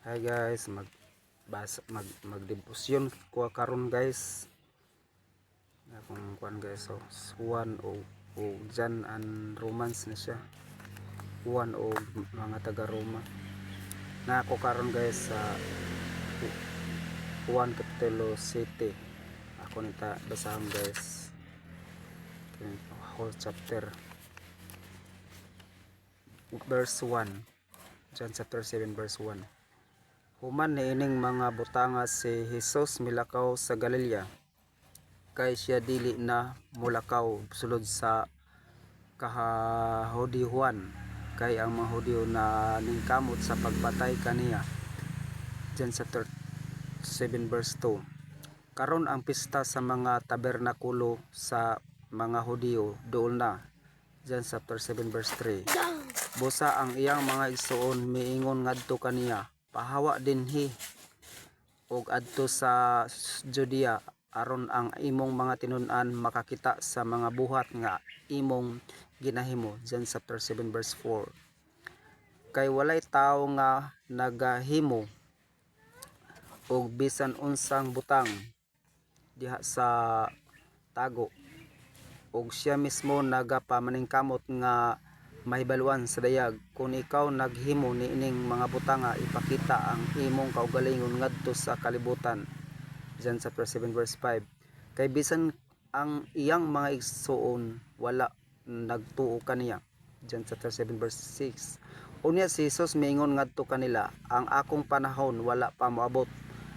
Hi guys, magdebosyon ko karon guys. Akong kuan guys, so Juan o Jan and Romance na siya. Juan o mga taga Roma. Na ako karon guys sa Juan Capitulo City. Ako nita basahon guys. Whole chapter. Verse 1. John chapter 7 verse 1. Human niining mga butanga si Jesus milakaw sa Galilea, kay siya dili na mulakaw sulod sa kahudiyuhan, kay ang mga Hudyo na ningkamot sa pagpatay kaniya. John chapter 7 verse 2. Karon ang pista sa mga tabernakulo sa mga Hudyo dool na. John chapter 7 verse 3. Busa ang iyang mga igsoon miingon ngadto kaniya, pahawa dinhi og adto sa Judea aron ang imong mga tinun-an makakita sa mga buhat nga imong ginahimo. John chapter 7 verse 4. Kay walay tawo nga nagahimo og bisan unsang butang diha sa tago, og siya mismo nagapamaningkamot nga mahibaluan sa dayag. Kung ikaw naghimo niining mga butanga, ipakita ang imong kaugalingon ngadto sa kalibutan. John chapter 7 verse 5. Kay bisan ang iyang mga igsoon wala nagtuo kaniya. John chapter 7 verse 6. Unya si Jesus miingon ngadto kanila, ang akong panahon wala pa moabot,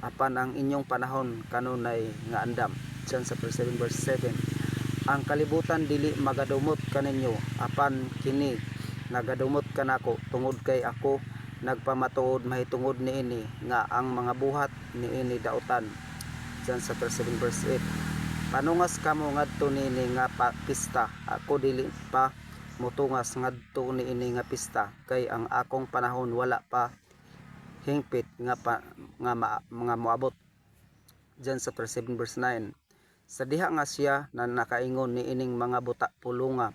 apan ang inyong panahon kanunay nga andam. John chapter 7 verse 7. Ang kalibutan dili magadumot kaninyo, apan kini nagadumot kanako, tungod kay ako nagpamatuod mahitungod niini nga ang mga buhat niini dautan. John chapter 7 verse 8. Panungas kamo ngadto niini nga pista, ako dili pa mutungas ngadto niini nga pista, kay ang akong panahon wala pa hingpit nga moabot. John chapter 7 verse 9. Sa diha nga siya na nakaingon niining mga buta pulunga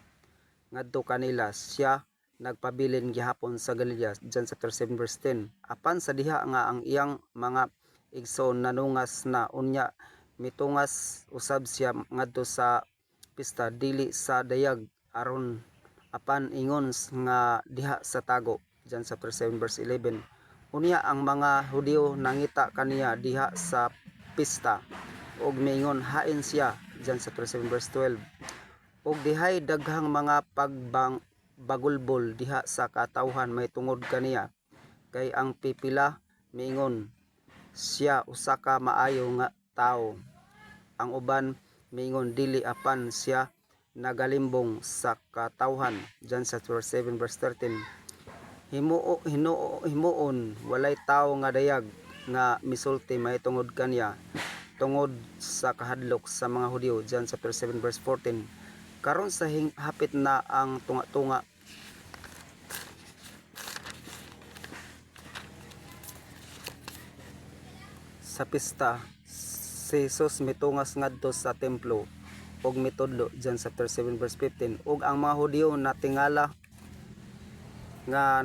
ngadto kanila, siya nagpabilin gihapon sa Galilea. John chapter 7 verse 10. Apan sa diha nga ang iyang mga igsoon nanungas na, unya mitungas usab siya ngadto sa pista dili sa dayag aron apan ingon nga diha sa tago. John chapter 7 verse 11. Unya ang mga Hudyo nangita kaniya diha sa pista og miingon hain siya. John chapter 7 verse 12. Og dihay daghang mga pagbagulbol diha sa katawhan may tungod kaniya, kay ang pipila miingon siya usa ka maayo nga tawo, ang uban miingon dili, apan siya nagalimbong sa katawhan. John chapter 7 verse 13. Himuon walay tawo nga dayag nga misulti mahitungod kaniya tungod sa kahadlok sa mga Hudyo. John chapter 7 verse 14. Karon sa hapit na ang tunga-tunga sa pista, si Jesus mitungas ngadto sa templo og mitudlo. John chapter 7 verse 15. Og ang mga Hudyo natingala nga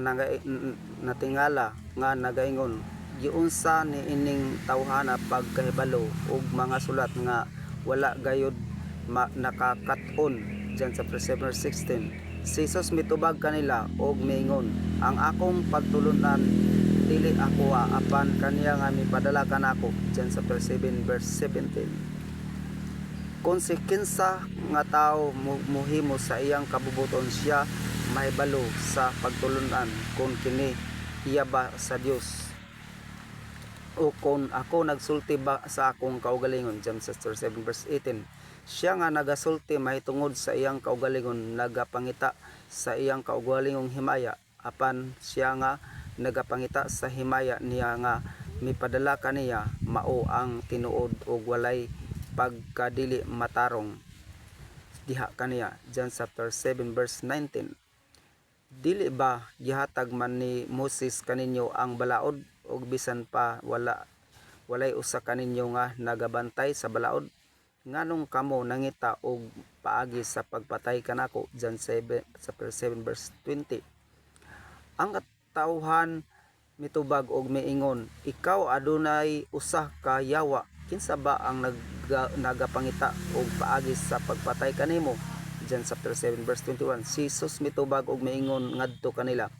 nagaingon, giunsa ni ining tawhana pagkahibalo og mga sulat nga wala gayud nakakaton. John chapter 7 verse 16. Si Jesus mitubag kanila og miingon, ang akong pagtulunan dili ako apan kaniya nga mipadala kanako. John chapter 7 verse 17. Kung si kinsa nga tawo muhimo sa iyang kabubuton, siya mahibalo sa pagtulunan kung kini iya ba sa Dios o kung ako nagsulti ba sa akong kaugalingon. John chapter 7 verse 18. Siya nga nagasulti mahitungod sa iyang kaugalingon nagapangita sa iyang kaugalingong himaya, apan siya nga nagapangita sa himaya niya nga mipadala kaniya mao ang tinuod og walay pagkadili matarong diha kaniya. John chapter 7 verse 19. Dili ba gihatag man ni Moses kaninyo ang balaod, og bisan pa walay usa kaninyo nga nagabantay sa balaod? Nganong kamo nangita og paagi sa pagpatay kanako? John chapter 7 verse 20. Ang katawhan mitubag og miingon, ikaw adunay usa ka yawa, kinsa ba ang nagapangita og paagi sa pagpatay kanimo? John chapter 7 verse 21. Si Jesus mitubag og miingon ngadto kanila,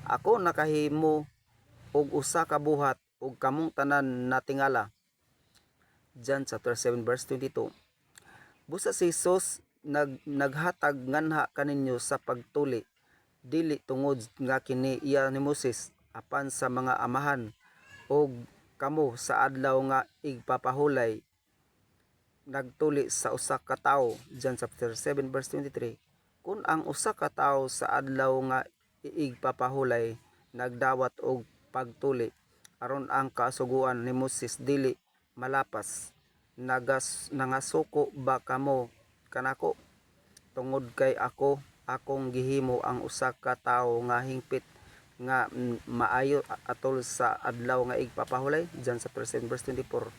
ako nakahimo og usa ka buhat ug kamong tanan natingala. John chapter 7 verse 22. Busa si Jesus naghatag nganha kaninyo sa pagtuli, dili tungod nga kini iya ni Moses apan sa mga amahan og kamo sa adlaw nga igpapahulay nagtuli sa usa ka tawo. John chapter 7 verse 23. Kung ang usa ka tawo sa adlaw nga igpapahulay nagdawat og pagtuli aron ang kasuguan ni Moses dili malapas, nangasuko ba kamo kanako? Tungod kay akong gihimo ang usa ka tawo nga hingpit nga maayo atol sa adlaw nga igpapahulay. John chapter 7 verse 24.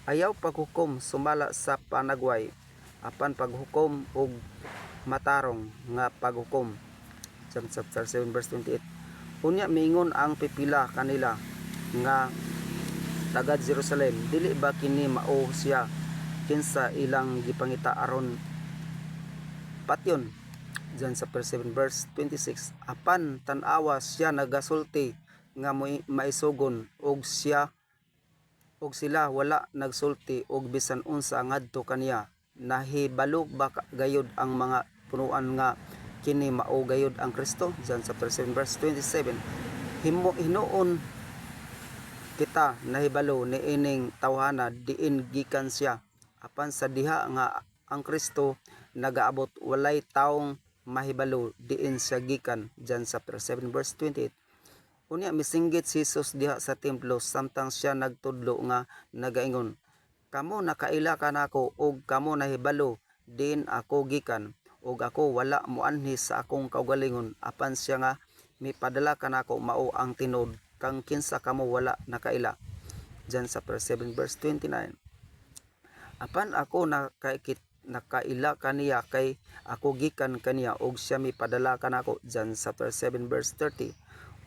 Ayaw paghukom sumala sa panagway, apan paghukom og matarong nga paghukom. John chapter 7 verse 28. Unya miingon ang pipila kanila nga tagad Jerusalem, dili ba kini mao siya kinsa ilang gipangita aron patyon? John chapter 7 verse 26. Apan tan-awa siya nagasulti nga maisugon og sila wala nagsulti og bisan unsa ngadto kaniya. Nahibalo ba gayud ang mga punuan nga kini mao gayud ang Kristo? John chapter 7 verse 27. Hinuon kita nahibalo ni ining tawhana diin gikan siya, apan sa diha nga ang Kristo nagaabot walay taong mahibalo diin siya gikan. John chapter 7 verse 28. Unya misinggit si Jesus diha sa templo samtang siya nagtudlo nga nagaingon, kamo nakaila kanako ug kamo nahibalo diin ako gikan, ug ako wala moanhi sa akong kaugalingon, apan siya nga mipadala kanako mao ang tinod kang kinsa kamo wala nakaila. John chapter 7 verse 29. Apan ako nakaila kaniya kay ako gikan kaniya ug siya mipadala kanako. John chapter 7 verse 30.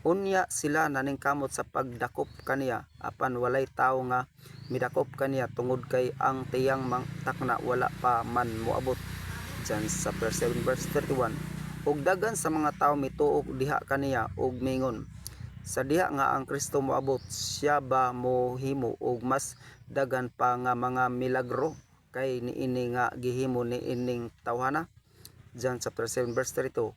Unya sila naningkamot sa pagdakop kaniya, apan walay tawo nga midakop kaniya tungod kay ang tiyang takna wala pa man moabot. John chapter 7 verse 31. Ug dagan sa mga tawo mituok diha kaniya ug mingon, sa diha nga ang Kristo moabot, siya ba mohimo og mas dagan pa nga mga milagro kay niini nga gihimo ni ining tawhana? John chapter 7 verse 32.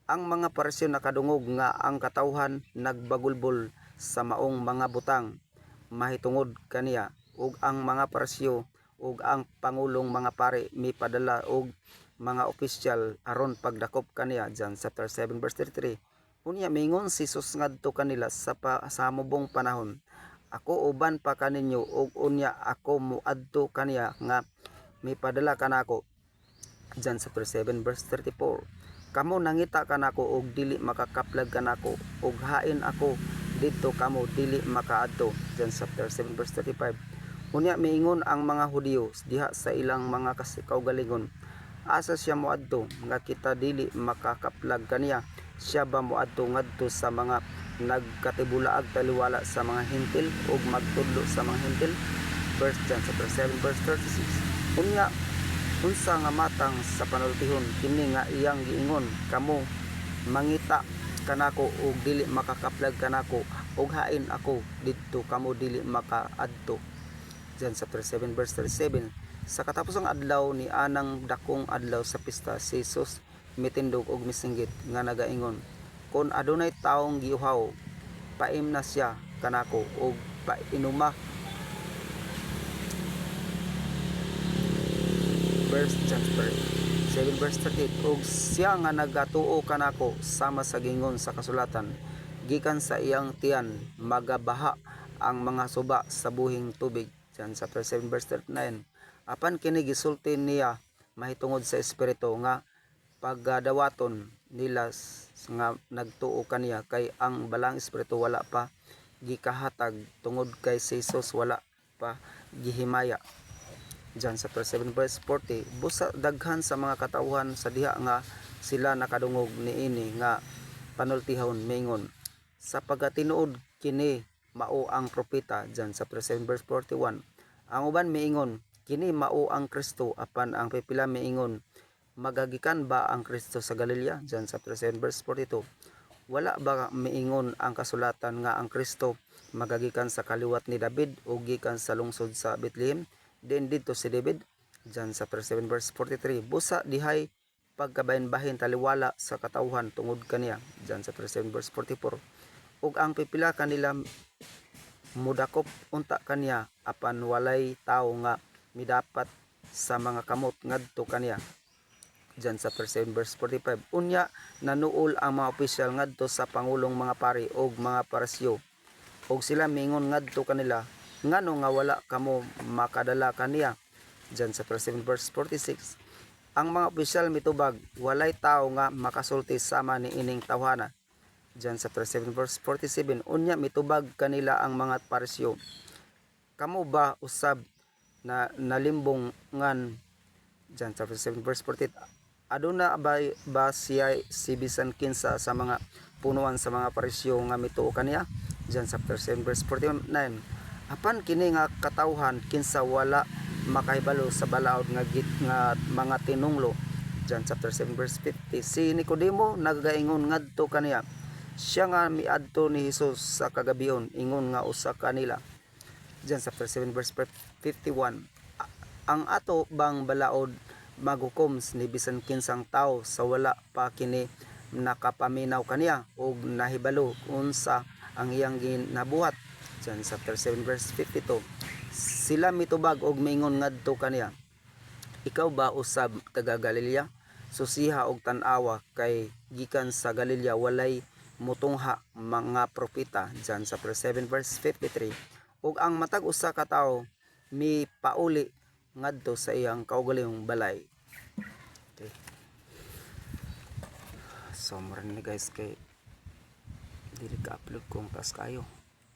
Ang mga Pariseo nakadungog nga ang katawhan nagbagulbol sa maong mga butang mahitungod kaniya, ug ang mga Pariseo ug ang pangulong mga pari mipadala og mga opisyal aron pagdakop kaniya. John chapter 7 verse 33. Unya mingon si Jesus ngadto kanila sa mubong panahon, ako uban pa kaninyo ug unya ako moadto kaniya nga mipadala kanako. John chapter 7 verse 34. Kamo nangita kanako ug dili makakaplag kanako, ug hain ako didto kamo dili makaadto. John chapter 7 verse 35. Unya miingon ang mga Hudiyo diha sa ilang mga kaugalingon, asa siya moadto nga kita dili makakaplag kaniya? Siya ba moadto ngadto sa mga nagkatibulaag taliwala sa mga hintil ug magtudlo sa mga hintil? John chapter 7 verse 36. Unya unsa nga matang sa panultihon kini nga iyang giingon, kamo mangita kanako ug dili makakaplag kanako, ug hain ako didto kamo dili makaadto. John chapter 7 verse 37. Sa katapusang adlaw ni anang dakong adlaw sa pista, si Jesus mitindog og misinggit nga nagaingon, kun adunay taong giuhaw, paim na siya kanako og painuma. John 7 verse 38. Og siya nga nagatuo kanako sama sa gingon sa kasulatan, gikan sa iyang tiyan magabaha ang mga suba sa buhing tubig. John chapter 7 verse 39. Apan kini gisulti niya mahitungod sa espiritu nga pagadawaton nila nga nagtuo kaniya, kay ang balang espiritu wala pa gikahatag tungod kay si Jesus wala pa gihimaya. John chapter 7 verse 40. Busa daghan sa mga katawhan sa diha nga sila nakadungog niini nga panultihon mingon, sa pagatinuod kini mao ang propeta dyan sa 7 verse 41. Ang uban miingon kini mao ang Kristo, apan ang pipila miingon magagikan ba ang Kristo sa Galilea dyan sa 7 verse 42. Wala ba miingon ang kasulatan nga ang Kristo magagikan sa kaliwat ni David o gikan sa lungsod sa Bethlehem din dito si David dyan sa 7 verse 43. Busa dihay pagkabahin-bahin taliwala sa katawhan tungod kaniya dyan sa 7 verse 44. Ug ang pipila kanila mudakop unta kaniya apan walay tawo nga midapat sa mga kamot ngadto kaniya dyan sa 7 verse 45. Unya nanuol ang mga opisyal ngadto sa pangulong mga pari og mga pariseo og sila mingon ngadto kanila ngano nga wala kamo makadala kaniya dyan sa 7 verse 46. Ang mga opisyal mitubag walay tawo nga makasulti sama ni ining tawhana dyan sa 7 verse 47. Unya mitubag kanila ang mga pariseo, kamo ba usab na nalimbong ngan dyan sa 7 verse 48. Aduna ba siya si bisan kinsa sa mga punuan sa mga pariseo nga mituo kaniya dyan sa 7 verse 49. Apan kini nga katawhan kinsa wala makahibalo sa balaod nga mga tinunglo dyan sa 7 verse 50. Si Nicodemo nagaingon ngadto kaniya siya nga miadto ni Hesus sa kagabion, ingon nga usa kanila dyan sa 7 verse 51. Ang ato bang balaod maghukom ni bisan kinsang tao sa wala pa kini nakapaminaw kaniya o nahibalo unsa ang iyang ginabuhat dyan sa 7 verse 52. Sila mitubag og mingon ngadto kaniya, ikaw ba usab taga Galilea? Susiha og tan-awa kay gikan sa Galilea walay mutungha mga propeta dyan sa 7 verse 53. Ug ang matag usa ka tawo mi pauli ngadto sa iyang kaugalingong balay. Okay. So mura ni guys kay dili ka upload kung taas kayo.